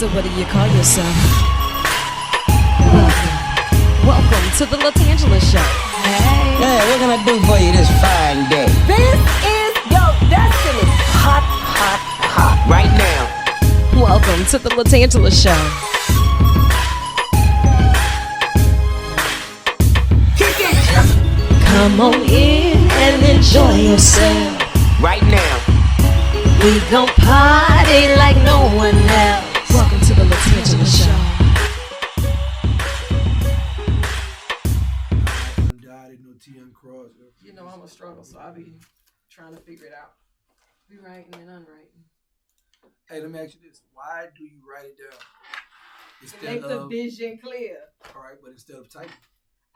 So what do you call yourself? Welcome to the LaTangela Show. Hey, what can I do for you this fine day? This is your destiny. Hot, hot, hot. Right now. Welcome to the LaTangela Show. Kick it. Come on in and enjoy yourself. Right now. We gon' party like no one else. Welcome to the LaTangela Show. You know I'm a struggle, so I'll be trying to figure it out. Be writing and unwriting. Hey, let me ask you this. Why do you write it down? To make the vision clear. All right, but instead of typing.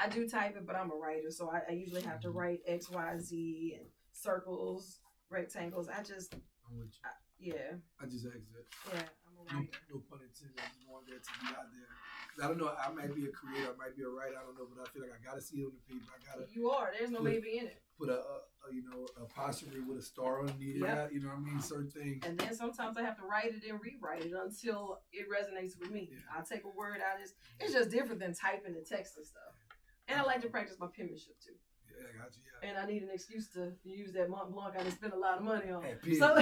I do type it, but I'm a writer, so I usually have to write X, Y, Z, and circles, rectangles. I'm with you. Yeah. I just asked that. Yeah, I'm a writer. No pun intended. I just want that to be out there. Because I don't know. I might be a creator. I might be a writer. I don't know. But I feel like I got to see it on the paper. I got to. You are. There's no maybe in it. Put a apostrophe with a star underneath it. You know what I mean? Certain things. And then sometimes I have to write it and rewrite it until it resonates with me. Yeah. I'll take a word out. It's just different than typing and text and stuff. And I like to practice my penmanship too. Yeah, I got you. Yeah. And I need an excuse to use that Mont Blanc I done spent a lot of money on. Hey, So,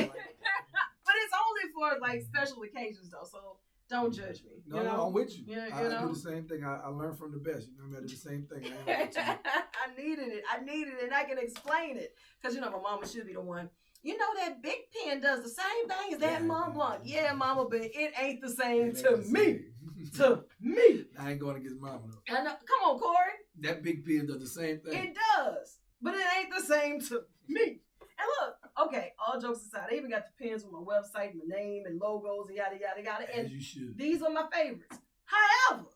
but it's only for like special occasions though, so don't judge me. No, I'm with you. Yeah, I do the same thing. I learn from the best. You know what I mean? I do the same thing. I needed it, and I can explain it. Because, my mama should be the one. You know that Big Pen does the same thing as that Mont Blanc. Yeah, mama, but it ain't the same to me. To me. I ain't going against mama though. I know. Come on, Corey. That Big Pen does the same thing. It does. But it ain't the same to me. And look, okay, all jokes aside, I even got the pens with my website, my name, and logos, and yada, yada, yada. And as you should. These are my favorites. However,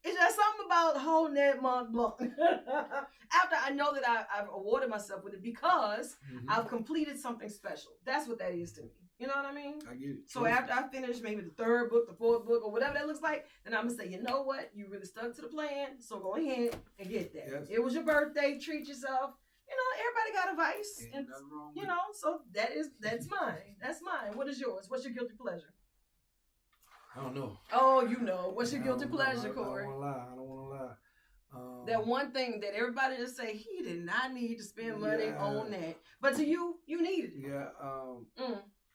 it's just something about holding that Mont Blanc. After I know that I've awarded myself with it because I've completed something special. That's what that is to me. You know what I mean? I get it. So after I finish maybe the third book, the fourth book, or whatever that looks like, then I'm going to say, you know what? You really stuck to the plan, so go ahead and get that. Yes. It was your birthday. Treat yourself. Everybody got a vice. Ain't And, nothing wrong with it. so that's mine. That's mine. What is yours? What's your guilty pleasure? I don't know. Oh, what's your guilty pleasure, I Corey? don't want to lie. That one thing that everybody just say, he did not need to spend money on that. But to you, you needed it. Yeah.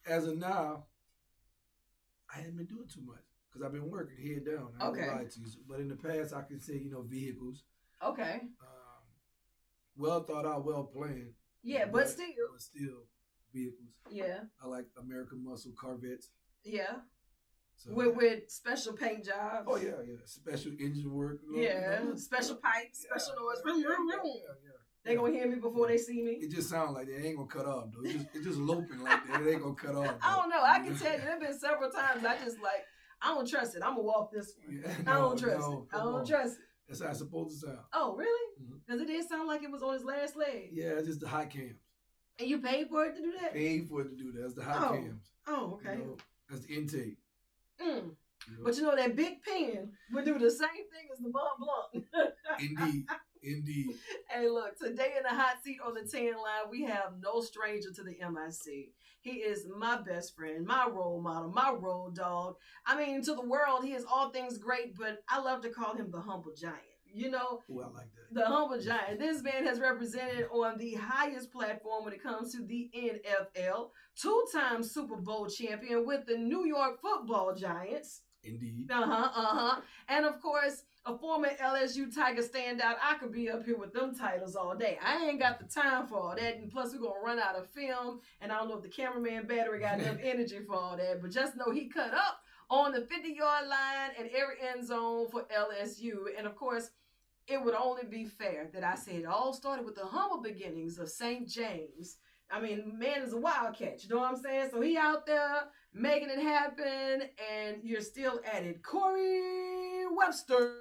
As of now, I haven't been doing too much because I've been working head down. I don't lie to you. But in the past, I can say, vehicles. Okay. Well thought out, well planned. Yeah, but still vehicles. Yeah. I like American Muscle Corvettes. Yeah. So, with special paint jobs. Oh, yeah. Special engine work. Special pipes, special noise. Vroom, vroom, vroom. Yeah. They gonna hear me before they see me. It just sounds like they ain't gonna cut off though. It's just loping like that. It ain't gonna cut off. I don't know. I can tell you, there've been several times I just I don't trust it. I'm gonna walk this way. I don't trust it. I don't trust it. That's how it's supposed to sound. Oh, really? Because it did sound like it was on his last leg. Yeah, it's just the high cams. And you paid for it to do that? Paid for it to do that. That's the high cams. Oh, okay. That's the intake. But that Big Pen would do the same thing as the Mont Blanc. Indeed. Hey, look, today in the hot seat on the 10 line, we have no stranger to the MIC. He is my best friend, my role model, my road dog. I mean, to the world, he is all things great, but I love to call him the humble giant. Oh, I like that. The humble giant. This man has represented on the highest platform when it comes to the NFL, 2-time Super Bowl champion with the New York Football Giants. Indeed. And of course, a former LSU Tiger standout. I could be up here with them titles all day. I ain't got the time for all that. And plus, we're going to run out of film. And I don't know if the cameraman battery got enough energy for all that. But just know he cut up on the 50-yard line and every end zone for LSU. And of course, it would only be fair that I say it all started with the humble beginnings of St. James. I mean, man is a wildcat, you know what I'm saying? So he out there making it happen, and you're still at it. Corey Webster.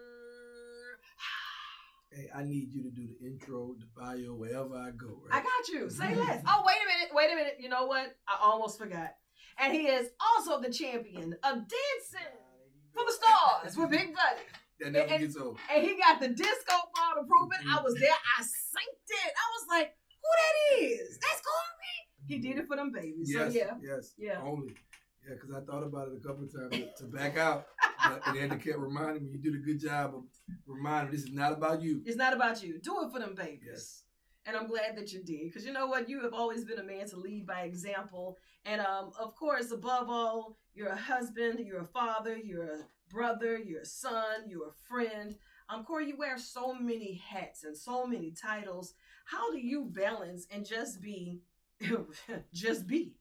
Hey, I need you to do the intro, the bio, wherever I go, right? I got you. Say less. Oh, wait a minute. You know what? I almost forgot. And he is also the champion of dancing for the stars with Big Buddy. That never gets old. And he got the disco ball to prove it. I was there. I synced it. I was like, who that is? That's Corey. He did it for them babies. Yes, So, yes. Yeah. Only. Yeah, because I thought about it a couple of times to back out, but and then they kept reminding me, you did a good job of reminding me, this is not about you. It's not about you. Do it for them babies. Yes. And I'm glad that you did, because you know what? You have always been a man to lead by example. And of course, above all, you're a husband, you're a father, you're a brother, you're a son, you're a friend. Corey, you wear so many hats and so many titles. How do you balance and just be, just be?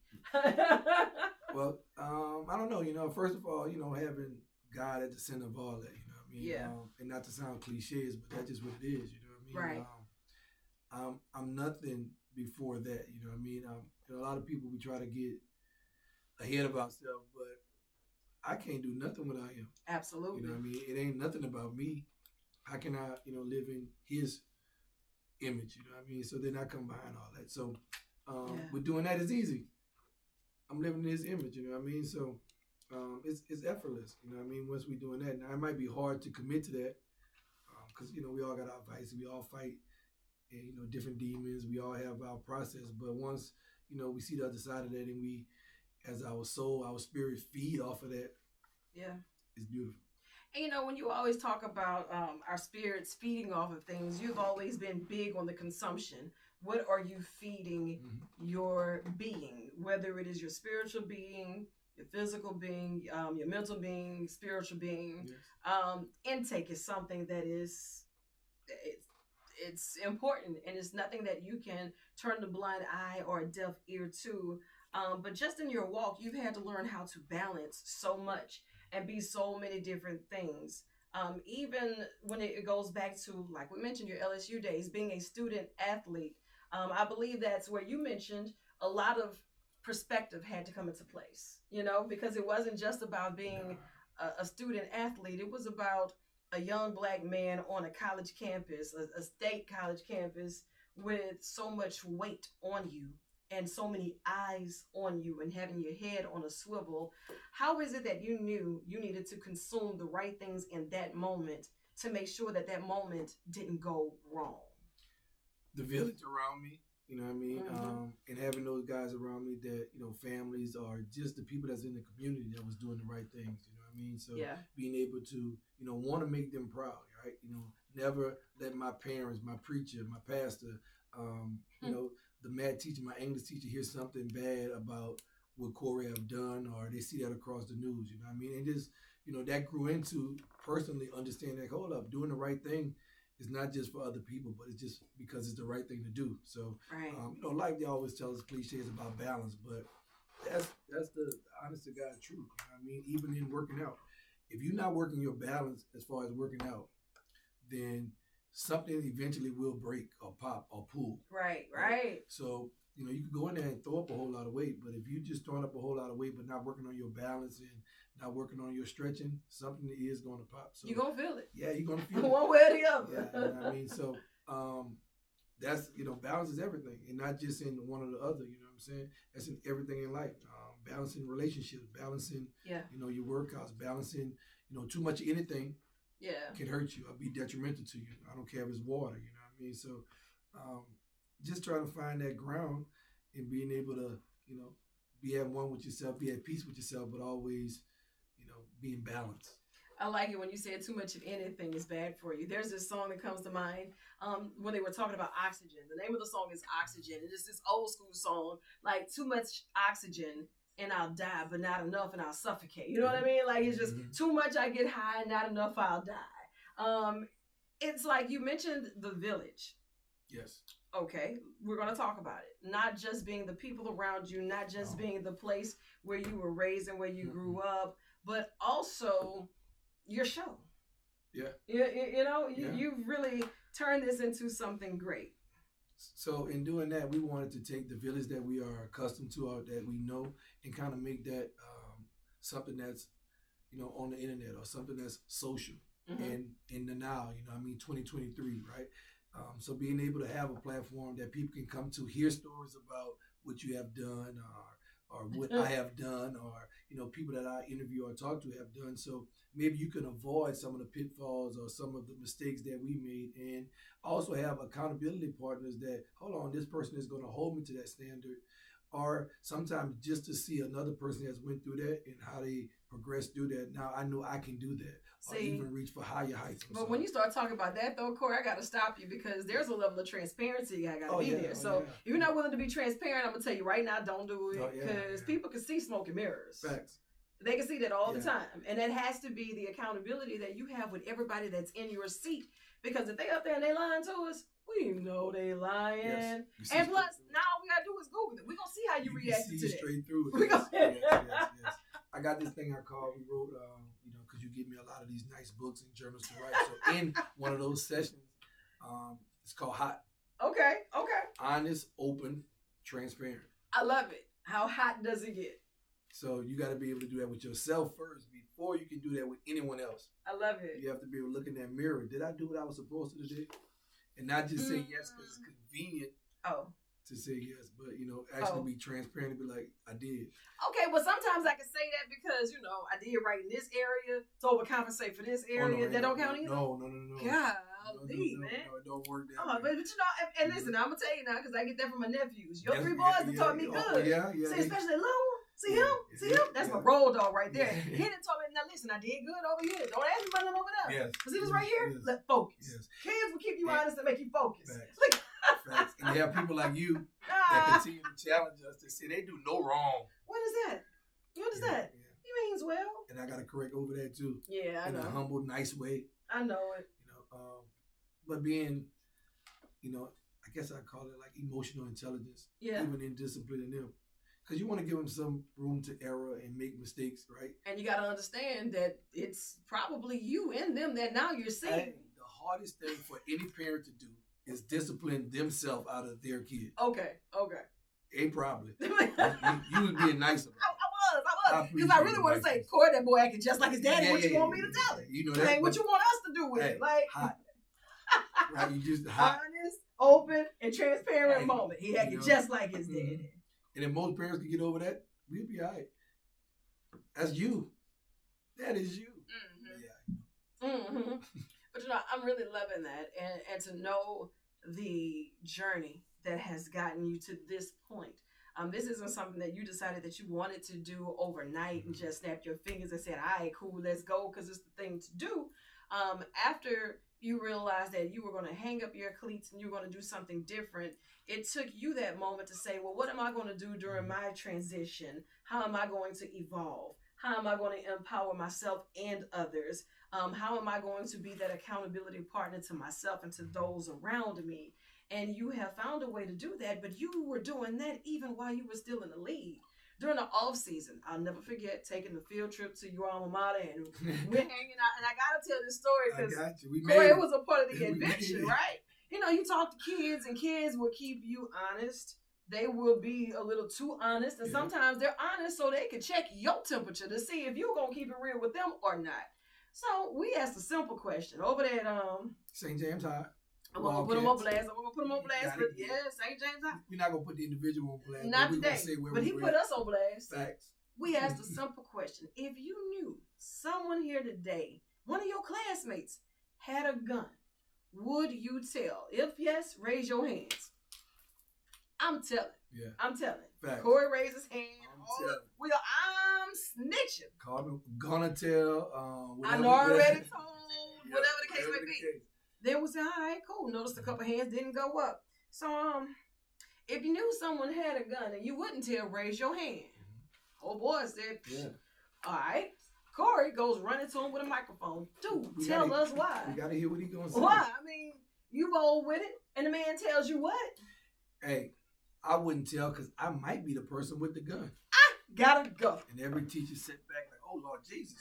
Well, I don't know. You know, first of all, you know, having God at the center of all that, you know what I mean? Yeah. And not to sound cliches, but that's just what it is, you know what I mean? Right. I'm nothing before that, you know what I mean? You know, a lot of people, we try to get ahead of ourselves, but I can't do nothing without him. Absolutely. You know what I mean? It ain't nothing about me. How can I, you know, live in his image, you know what I mean? So then I come behind all that. So with doing that, it's easy. I'm living in his image, you know what I mean? So it's effortless, you know what I mean? Once we're doing that. Now, it might be hard to commit to that because, you know, we all got our vices. We all fight, you know, different demons. We all have our process. But once, you know, we see the other side of that and we, as our soul, our spirit feed off of that, yeah, it's beautiful. And, you know, when you always talk about our spirits feeding off of things, you've always been big on the consumption. What are you feeding your being, whether it is your spiritual being, your physical being, your mental being, spiritual being? Yes. Intake is something that is, it's important, and it's nothing that you can turn a blind eye or a deaf ear to. But just in your walk, you've had to learn how to balance so much and be so many different things. Even when it goes back to, like we mentioned, your LSU days, being a student athlete, I believe that's where you mentioned a lot of perspective had to come into place, you know, because it wasn't just about being a student athlete. It was about a young Black man on a college campus, a state college campus, with so much weight on you and so many eyes on you and having your head on a swivel. How is it that you knew you needed to consume the right things in that moment to make sure that that moment didn't go wrong? The village around me, you know what I mean? And having those guys around me that, you know, families or just the people that's in the community that was doing the right things, you know what I mean? So being able to, you know, want to make them proud, right? You know, never let my parents, my preacher, my pastor, you know, the math teacher, my English teacher hear something bad about what Corey have done, or they see that across the news, you know what I mean? And just, you know, that grew into personally understanding that, hold up, doing the right thing is not just for other people, but it's just because it's the right thing to do. So, you know, like they always tell us cliches about balance, but that's the honest to God truth. You know what I mean? Even in working out, if you're not working your balance as far as working out, then something eventually will break or pop or pull. Right. So, you know, you can go in there and throw up a whole lot of weight, but if you just throwing up a whole lot of weight but not working on your balance and not working on your stretching, something is going to pop. So you're going to feel it. Yeah, you're going to feel it. One way or the other. Yeah, you know what I mean? So that's, you know, balance is everything, and not just in one or the other, you know what I'm saying? That's in everything in life. Balancing relationships, balancing, you know, your workouts, balancing, you know, too much of anything can hurt you or be detrimental to you. I don't care if it's water, you know what I mean? So just trying to find that ground and being able to, you know, be at one with yourself, be at peace with yourself, but always, you know, be in balance. I like it when you said too much of anything is bad for you. There's this song that comes to mind when they were talking about oxygen. The name of the song is Oxygen. It's this old school song, like too much oxygen and I'll die, but not enough and I'll suffocate. You know what I mean? Like it's just too much, I get high, not enough, I'll die. It's like you mentioned the village. Yes. Okay, we're going to talk about it. Not just being the people around you, not just being the place where you were raised and where you grew up, but also your show. Yeah. You know, you've really turned this into something great. So in doing that, we wanted to take the village that we are accustomed to, or that we know, and kind of make that something that's, you know, on the internet or something that's social and in the now, you know what I mean, 2023, right? So being able to have a platform that people can come to, hear stories about what you have done or what I have done, or, you know, people that I interview or talk to have done. So maybe you can avoid some of the pitfalls or some of the mistakes that we made, and also have accountability partners that, hold on, this person is going to hold me to that standard, or sometimes just to see another person that's went through that and how they progressed through that. Now I know I can do that, or even reach for higher heights. But when you start talking about that, though, Corey, I got to stop you because there's a level of transparency I got to be there. So if you're not willing to be transparent, I'm gonna tell you right now, don't do it because people can see smoke and mirrors. Facts. They can see that all the time, and that has to be the accountability that you have with everybody that's in your seat. Because if they up there and they lying to us, we know they lying. Yes. And plus, now all we gotta do is Google it. We're gonna see how you react to that. Straight through it. Yes. I got this thing we wrote, because you give me a lot of these nice books and journals to write. So in one of those sessions, it's called HOT. Okay. Honest, open, transparent. I love it. How hot does it get? So you got to be able to do that with yourself first before you can do that with anyone else. I love it. You have to be able to look in that mirror. Did I do what I was supposed to do? And not just say yes because it's convenient to say yes, but, actually be transparent and be like, I did. Okay, well, sometimes I can say that because, I did right in this area to overcompensate for this area. That don't count either? No. Golly, man. No, it don't work that way. But and listen, I'm going to tell you now because I get that from my nephews. Your 3 boys that taught me good. See, especially Lou. See him? That's my road dog right there. He didn't tell me, now listen, I did good over here. Don't ask me about nothing over there. Because he was right here. Yes. Let's focus. Yes. Kids will keep you honest and make you focus. Facts. And you have people like you that continue to challenge us to say they do no wrong. What is that? What is that? He means well. And I got to correct over that too. Yeah, I know. In a humble, nice way. I know it. But being, I guess I call it like emotional intelligence. Yeah. Even in disciplining them. Because you want to give them some room to error and make mistakes, right? And you got to understand that it's probably you in them that now you're seeing. Hey, the hardest thing for any parent to do is discipline themselves out of their kid. Okay. Ain't probably. You was being nice about it. I was. Because I really want to say, Corey, that boy acting just like his daddy. What you want me to tell him? What you want us to do with it? Like, hot. Right? You just hot. Honest, open, and transparent moment. He acted just like his daddy. And if most parents can get over that, we'll be all right. That's you. That is you. But I'm really loving that. And to know the journey that has gotten you to this point. This isn't something that you decided that you wanted to do overnight and just snapped your fingers and said, all right, cool, let's go because it's the thing to do. After you realized that you were going to hang up your cleats and you were going to do something different, it took you that moment to say, well, what am I going to do during my transition? How am I going to evolve? How am I going to empower myself and others? How am I going to be that accountability partner to myself and to those around me? And you have found a way to do that, but you were doing that even while you were still in the league. During the off season, I'll never forget taking the field trip to your alma mater, and we're hanging out. And I gotta tell this story because Corey, it was a part of the adventure, right? You talk to kids, and kids will keep you honest. They will be a little too honest, and sometimes they're honest so they can check your temperature to see if you're gonna keep it real with them or not. So we asked a simple question over there at St. James High. I'm gonna put them on blast. But St. James High. We're not gonna put the individual on blast. Not today. But he put us on blast. Facts. We asked a simple question. If you knew someone here today, one of your classmates, had a gun, would you tell? If yes, raise your hands. I'm telling. Yeah. I'm telling. Facts. Corey raised his hand. I'm snitching. Gonna tell. I know already told. Whatever the case may be. Then we said, all right, cool. Noticed a couple hands didn't go up. So, if you knew someone had a gun and you wouldn't tell, raise your hand. Oh boy said, all right. Corey goes running to him with a microphone. Dude, tell us why. We gotta hear what he's gonna say. Why? I mean, you bold with it, and the man tells you what? Hey, I wouldn't tell because I might be the person with the gun. I gotta go. And every teacher sat back like, oh Lord Jesus.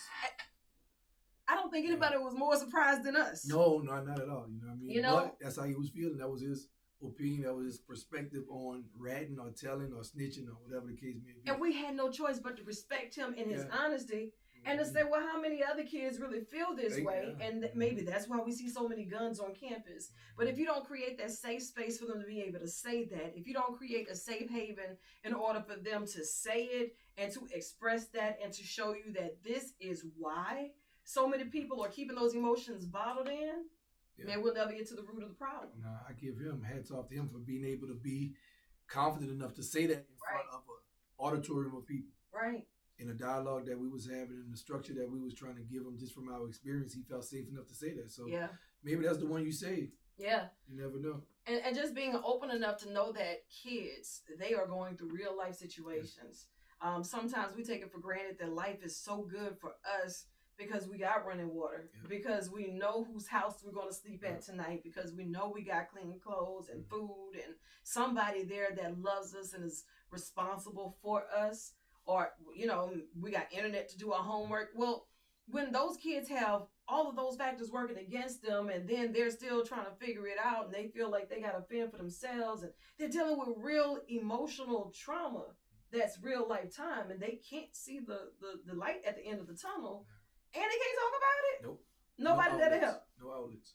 I don't think anybody was more surprised than us. No, not at all. You know what I mean? But that's how he was feeling. That was his opinion. That was his perspective on ratting or telling or snitching or whatever the case may be. And we had no choice but to respect him in his honesty and to say, well, how many other kids really feel this way? And maybe that's why we see so many guns on campus. But if you don't create that safe space for them to be able to say that, if you don't create a safe haven in order for them to say it and to express that and to show you that this is why so many people are keeping those emotions bottled in, man, we'll never get to the root of the problem. I give him hats off to him for being able to be confident enough to say that in front of an auditorium of people. Right. In a dialogue that we was having, in the structure that we was trying to give him, just from our experience, he felt safe enough to say that. So maybe that's the one you saved. Yeah. You never know. And just being open enough to know that kids, they are going through real life situations. Sometimes we take it for granted that life is so good for us because we got running water, because we know whose house we're going to sleep at tonight, because we know we got clean clothes and food and somebody there that loves us and is responsible for us. Or, you know, we got internet to do our homework. Well, when those kids have all of those factors working against them, and then they're still trying to figure it out, and they feel like they got to fend for themselves, and they're dealing with real emotional trauma that's real life time, and they can't see the light at the end of the tunnel, and they can't talk about it. Nope. Nobody there to help. No outlets.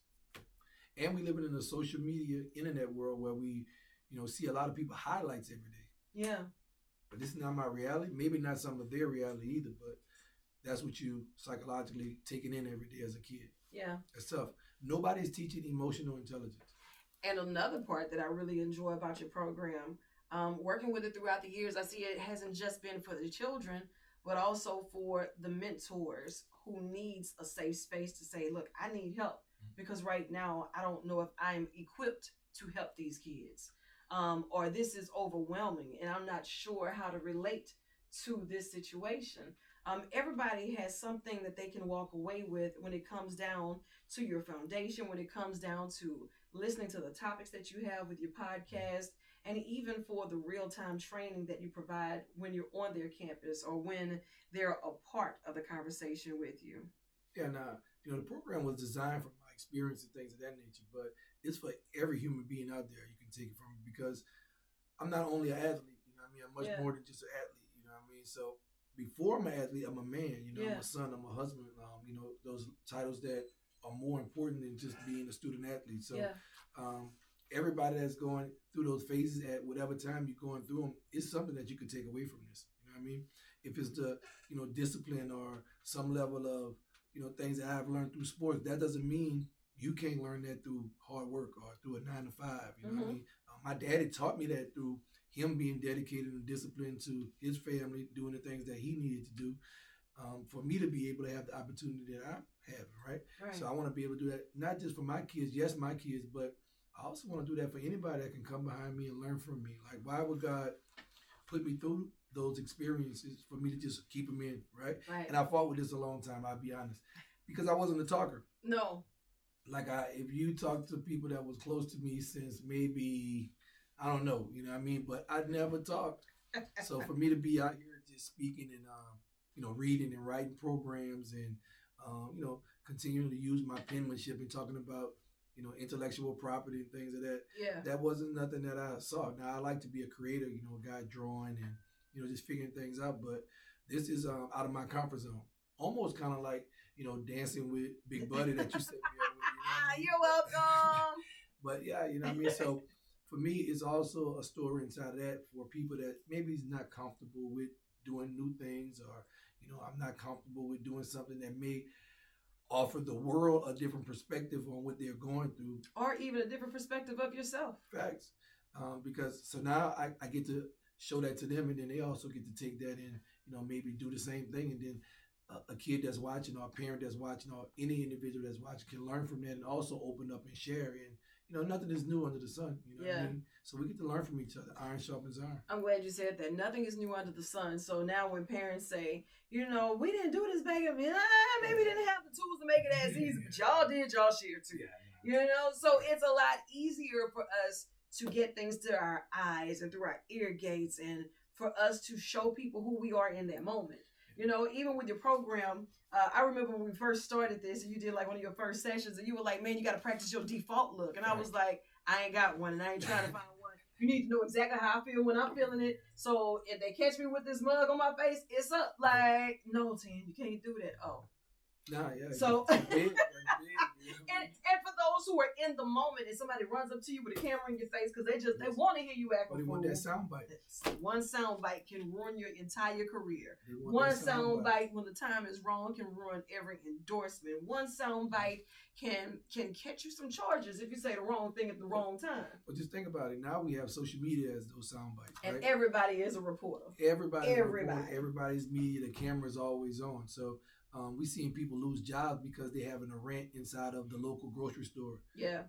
And we living in a social media internet world where we, you know, see a lot of people highlights every day. Yeah. But this is not my reality. Maybe not some of their reality either, but that's what you psychologically taking in every day as a kid. Yeah. That's tough. Nobody's teaching emotional intelligence. And another part that I really enjoy about your program, working with it throughout the years, I see it hasn't just been for the children, but also for the mentors who needs a safe space to say, look, I need help because right now I don't know if I'm equipped to help these kids. Or this is overwhelming and I'm not sure how to relate to this situation. Everybody has something that they can walk away with when it comes down to your foundation, when it comes down to listening to the topics that you have with your podcast, and even for the real-time training that you provide when you're on their campus or when they're a part of the conversation with you. Yeah, now, you know, the program was designed from my experience and things of that nature, but it's for every human being out there. You can take it from me because I'm not only an athlete, you know what I mean? I'm much more than just an athlete, you know what I mean? So before I'm an athlete, I'm a man, you know, I'm a son, I'm a husband, you know, those titles that are more important than just being a student athlete. So everybody that's going through those phases at whatever time you're going through them, it's something that you could take away from this. You know what I mean? If it's the, you know, discipline or some level of, you know, things that I've learned through sports, that doesn't mean you can't learn that through hard work or through a 9 to 5. You know what I mean? My daddy taught me that through him being dedicated and disciplined to his family, doing the things that he needed to do for me to be able to have the opportunity that I'm having, right? So I want to be able to do that, not just for my kids, yes, my kids, but I also want to do that for anybody that can come behind me and learn from me. Like, why would God put me through those experiences for me to just keep them in, right? And I fought with this a long time, I'll be honest, because I wasn't a talker. No. Like, if you talk to people that was close to me since maybe, I don't know, you know what I mean? But I never talked. So for me to be out here just speaking and, you know, reading and writing programs and, you know, continuing to use my penmanship and talking about, you know, intellectual property and things of that. That wasn't nothing that I saw. Now, I like to be a creator, you know, a guy drawing and, you know, just figuring things out. But this is out of my comfort zone. Almost kind of like, you know, dancing with Big Buddy that you set me up with. You know what I mean? You're welcome. But yeah, you know what I mean? So for me, it's also a story inside of that for people that maybe is not comfortable with doing new things, or, you know, I'm not comfortable with doing something that may offer the world a different perspective on what they're going through. Or even a different perspective of yourself. Facts. Because so now I get to show that to them, and then they also get to take that and, you know, maybe do the same thing. And then a kid that's watching, or a parent that's watching, or any individual that's watching can learn from that and also open up and share. And, you know, nothing is new under the sun. You know what I mean? So we get to learn from each other. Iron sharpens iron. I'm glad you said that. Nothing is new under the sun. So now when parents say, you know, we didn't do this back then, maybe we didn't have the tools to make it as easy, but y'all did, y'all share too. You know, so it's a lot easier for us to get things to our eyes and through our ear gates, and for us to show people who we are in that moment. You know, even with your program, I remember when we first started this and you did like one of your first sessions and you were like, man, you got to practice your default look. And I was like, I ain't got one and I ain't trying to find one. You need to know exactly how I feel when I'm feeling it. So if they catch me with this mug on my face, it's up. Like, no, Tim, you can't do that. Oh. Nah, yeah. So, that's big. And for those who are in the moment and somebody runs up to you with a camera in your face because they want to hear you act a fool. They want that soundbite. One soundbite can ruin your entire career. One soundbite when the time is wrong can ruin every endorsement. One soundbite can catch you some charges if you say the wrong thing at the wrong time. But just think about it. Now we have social media as those soundbites, and everybody is a reporter. Everybody's media. The camera's always on. So we seeing people lose jobs because they're having a rant inside of the local grocery store. Yeah.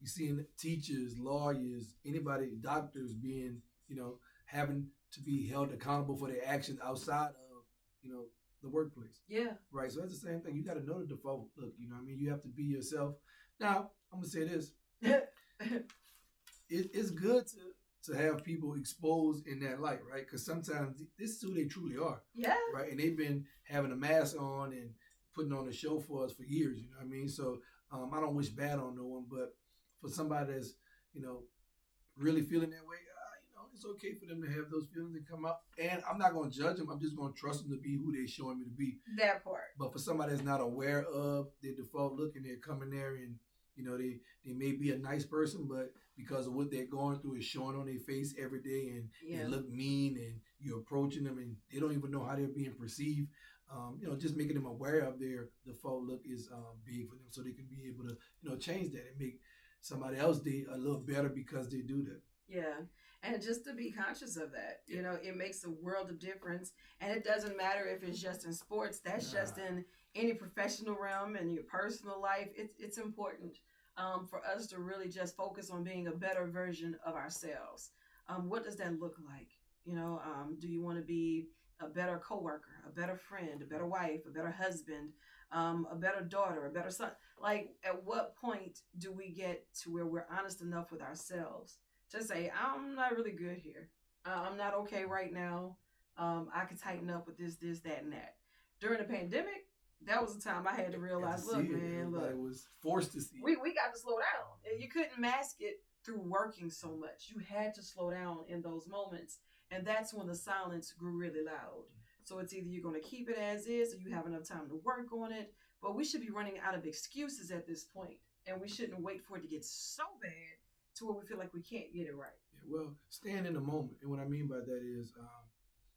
You seeing teachers, lawyers, anybody, doctors being, having to be held accountable for their actions outside of, the workplace. Yeah. Right. So that's the same thing. You got to know the default. Look, you have to be yourself. Now, I'm going to say this. It's good to have people exposed in that light, right? Because sometimes this is who they truly are. Yeah. Right. And they've been having a mask on and putting on a show for us for years. You know what I mean? So I don't wish bad on no one, but for somebody that's, really feeling that way, it's okay for them to have those feelings and come out. And I'm not going to judge them. I'm just going to trust them to be who they're showing me to be. That part. But for somebody that's not aware of their default look and they're coming there and, they may be a nice person, but because of what they're going through is showing on their face every day and they look mean and you're approaching them and they don't even know how they're being perceived. Just making them aware of their default look is big for them so they can be able to, change that and make somebody else day a little better because they do that. Yeah. And just to be conscious of that, it makes a world of difference. And it doesn't matter if it's just in sports. That's just in any professional realm and your personal life. It's important for us to really just focus on being a better version of ourselves. What does that look like? Do you want to be a better coworker, a better friend, a better wife, a better husband, a better daughter, a better son? Like, at what point do we get to where we're honest enough with ourselves to say, I'm not really good here. I'm not okay right now. I could tighten up with this, that, and that. During the pandemic, that was the time I had to realize, look, I was forced to see it. We got to slow down. You couldn't mask it through working so much. You had to slow down in those moments. And that's when the silence grew really loud. So it's either you're going to keep it as is or you have enough time to work on it. But we should be running out of excuses at this point. And we shouldn't wait for it to get so bad to where we feel like we can't get it right. Yeah, well, stand in the moment. And what I mean by that is,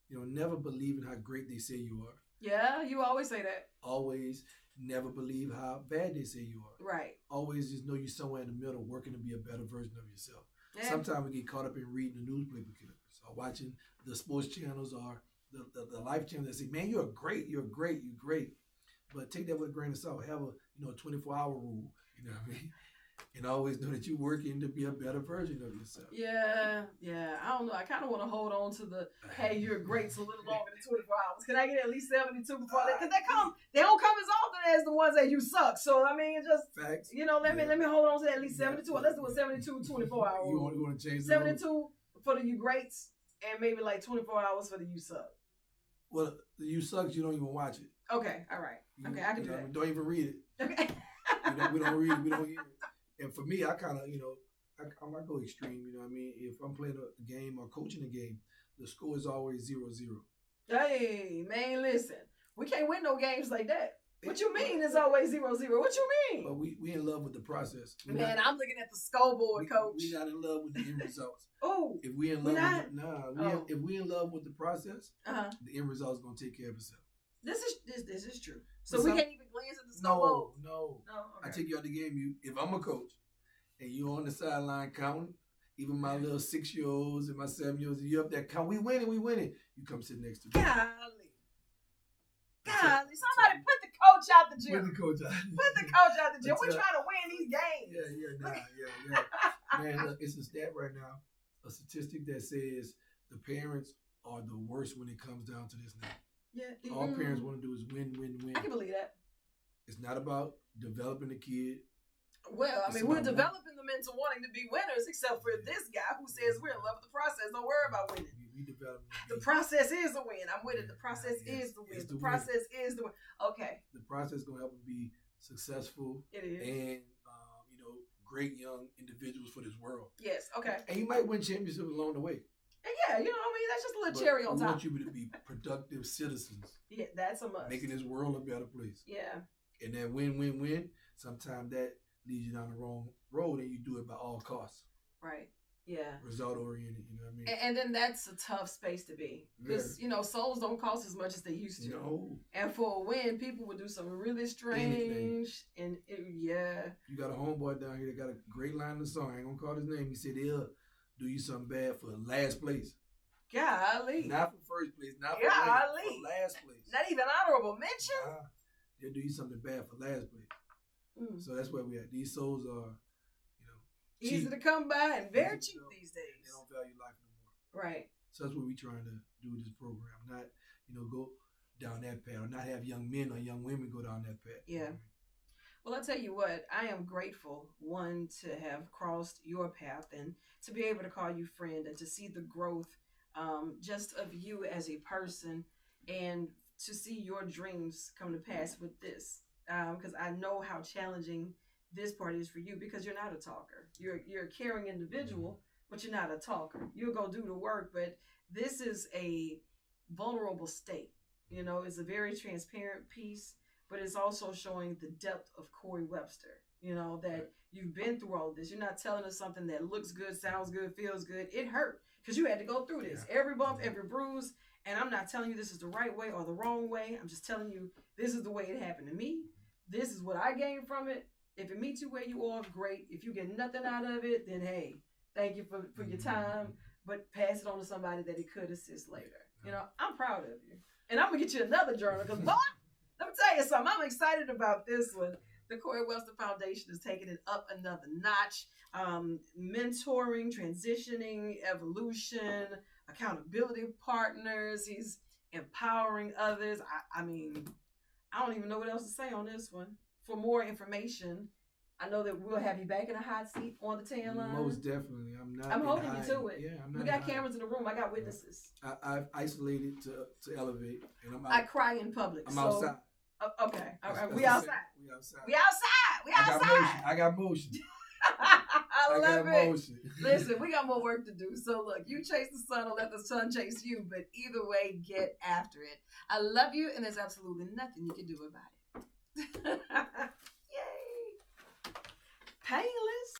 never believe in how great they say you are. Yeah, you always say that. Always never believe how bad they say you are. Right. Always just know you're somewhere in the middle working to be a better version of yourself. Yeah. Sometimes we get caught up in reading the newspaper clippings or watching the sports channels or the life channels that say, man, you're great. But take that with a grain of salt. Have a 24-hour rule. You know what I mean? And always know that you're working to be a better version of yourself. Yeah. I don't know. I kind of want to hold on to the, hey, you're great, so a little longer than 24 hours. Can I get at least 72 before that? Because they don't come as often as the ones that you suck. So, I mean, it's just, facts. Let me hold on to at least 72. Let's do a 72, 24 hour. You want to change 72 for the you greats and maybe like 24 hours for the you suck. Well, the you sucks, you don't even watch it. Okay, all right. Okay, I can do that. Don't even read it. Okay. We don't read it. We don't hear it. And for me, I kind of, I go extreme. You know what I mean? If I'm playing a game or coaching a game, the score is always 0-0. Hey, man, listen. We can't win no games like that. What you mean it's always 0-0? What you mean? But we in love with the process. I'm looking at the scoreboard, coach. We not in love with the end results. Oh, if we in love if we in love with the process, the end result is gonna take care of itself. This is true. So we can't even glance at the scoreboard. No. Okay. I take you out the game. If I'm a coach and you on the sideline counting, even my little 6-year-olds and my 7-year-olds, you up there count. We winning. You come sit next to me. Golly, somebody put the coach out the gym. Put the coach out the gym. We're trying to win these games. Yeah. Man, look, it's a stat right now, a statistic that says the parents are the worst when it comes down to this now. Yeah. All parents want to do is win. I can believe that. It's not about developing the kid. Well, I mean, we're developing them into wanting to be winners, except for this guy who says we're in love with the process. Don't worry about winning. We develop the process is the win. I'm with it. The process is the win. The process is the win. Okay. The process is going to help them be successful. It is. And, great young individuals for this world. Yes. Okay. And you might win championships along the way. And yeah, that's just a little cherry on top. I want you to be productive citizens. Yeah, that's a must. Making this world a better place. Yeah. And that win-win-win, sometimes that leads you down the wrong road, and you do it by all costs. Right. Yeah. Result oriented, you know what I mean? And then that's a tough space to be. Because, souls don't cost as much as they used to. No. And for a win, people would do something really strange. And You got a homeboy down here that got a great line in the song. I ain't gonna call his name. He said they'll do you something bad for last place. Golly. Not for first place, not for last place. Not even honorable mention? Nah, they'll do you something bad for last place. So that's where we at. These souls are, easy to come by and very cheap these days. They don't value life no more. Right. So that's what we're trying to do with this program. Not, go down that path, or not have young men or young women go down that path. Yeah. Well, I'll tell you what, I am grateful, one, to have crossed your path and to be able to call you friend and to see the growth just of you as a person and to see your dreams come to pass with this. Because I know how challenging this part is for you because you're not a talker. You're a caring individual, but you're not a talker. You'll go do the work, but this is a vulnerable state. It's a very transparent piece, but it's also showing the depth of Corey Webster, that you've been through all of this. You're not telling us something that looks good, sounds good, feels good. It hurt because you had to go through this. Every bump, every bruise. And I'm not telling you this is the right way or the wrong way. I'm just telling you this is the way it happened to me. This is what I gained from it. If it meets you where you are, great. If you get nothing out of it, then hey, thank you for your time. But pass it on to somebody that it could assist later. I'm proud of you. And I'm going to get you another journal because, boy, let me tell you something. I'm excited about this one. The Corey Webster Foundation is taking it up another notch. Mentoring, transitioning, evolution, accountability partners. He's empowering others. I mean, I don't even know what else to say on this one. For more information, I know that we'll have you back in a hot seat on the tan line. Most definitely. I'm holding you to it. Yeah, I'm not. We got cameras in the room. I got witnesses. I've isolated to elevate. And I'm out. I cry in public. I'm outside. Okay. All right. We outside. We outside. I got motion. I love it. Listen, we got more work to do. So look, you chase the sun or let the sun chase you. But either way, get after it. I love you, and there's absolutely nothing you can do about it.